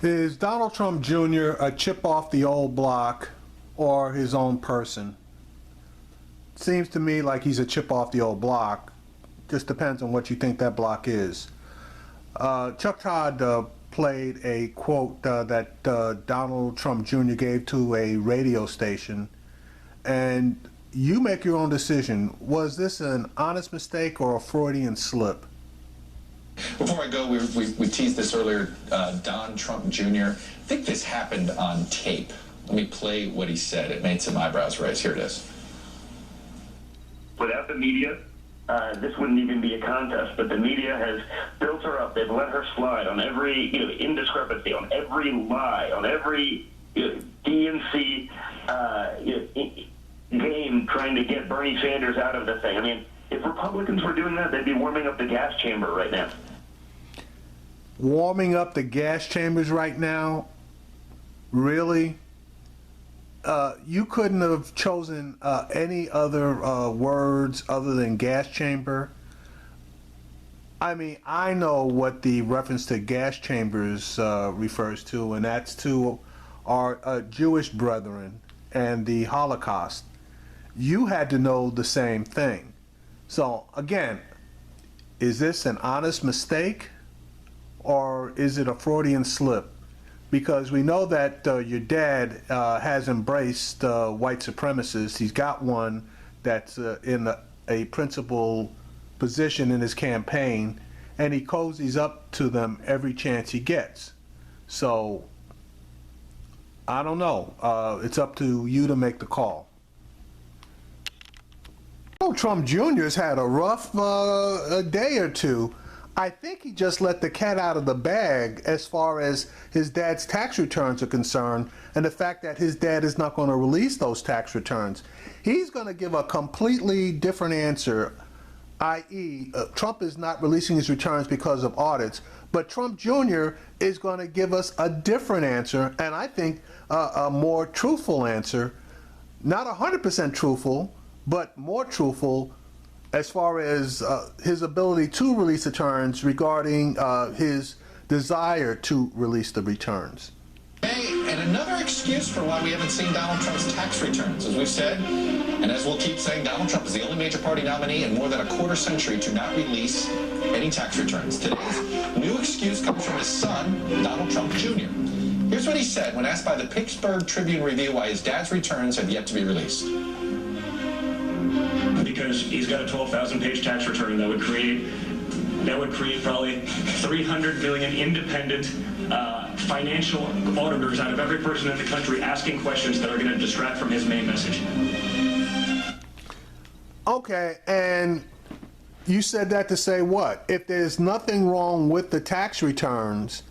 Is Donald Trump Jr. a chip off the old block or his own person? Seems to me like he's a chip off the old block. Just depends on what you think that block is. Chuck Todd played a quote that Donald Trump Jr. gave to a radio station, and you make your own decision. Was this an honest mistake or a Freudian slip? Before I go, we teased this earlier, Don Trump Jr. I think this happened on tape. Let me play what he said. It made some eyebrows raise. Here it is. Without the media, this wouldn't even be a contest, but the media has built her up. They've let her slide on every indiscrepancy, on every lie, on every DNC game trying to get Bernie Sanders out of the thing. I mean, if Republicans were doing that, they'd be warming up the gas chamber right now. Warming up the gas chambers right now? Really? You couldn't have chosen any other words other than gas chamber. I mean, I know what the reference to gas chambers refers to, and that's to our Jewish brethren and the Holocaust. You had to know the same thing. So again, is this an honest mistake or is it a Freudian slip? Because we know that your dad has embraced white supremacists. He's got one that's in a principal position in his campaign, and he cozies up to them every chance he gets. So I don't know. It's up to you to make the call. Trump Jr. has had a rough a day or two. I think he just let the cat out of the bag as far as his dad's tax returns are concerned, and the fact that his dad is not going to release those tax returns. He's going to give a completely different answer, i.e. Trump is not releasing his returns because of audits, but Trump Jr. is going to give us a different answer, and I think a more truthful answer. Not 100% truthful, but more truthful as far as his ability to release returns regarding his desire to release the returns. Hey, and another excuse for why we haven't seen Donald Trump's tax returns. As we've said, and as we'll keep saying, Donald Trump is the only major party nominee in more than a quarter century to not release any tax returns. Today's new excuse comes from his son, Donald Trump Jr. Here's what he said when asked by the Pittsburgh Tribune Review why his dad's returns have yet to be released. Because he's got a 12,000-page tax return that would create probably 300 million independent financial auditors out of every person in the country asking questions that are going to distract from his main message. Okay, and you said that to say what? If there's nothing wrong with the tax returns,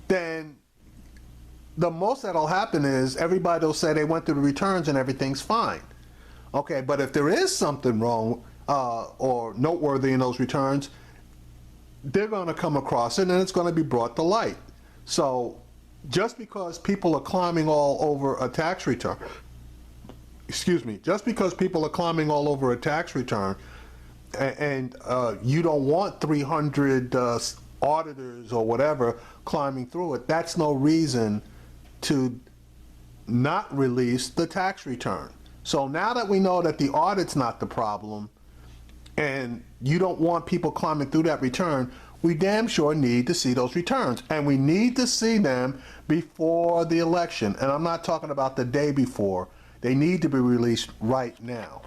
then the most that'll happen is everybody will say they went through the returns and everything's fine. Okay, but if there is something wrong or noteworthy in those returns, they're going to come across it and it's going to be brought to light. So just because people are climbing all over a tax return, just because people are climbing all over a tax return and you don't want 300 auditors or whatever climbing through it, that's no reason to not release the tax return. So now that we know that the audit's not the problem and you don't want people climbing through that return, we damn sure need to see those returns. And we need to see them before the election. And I'm not talking about the day before. They need to be released right now.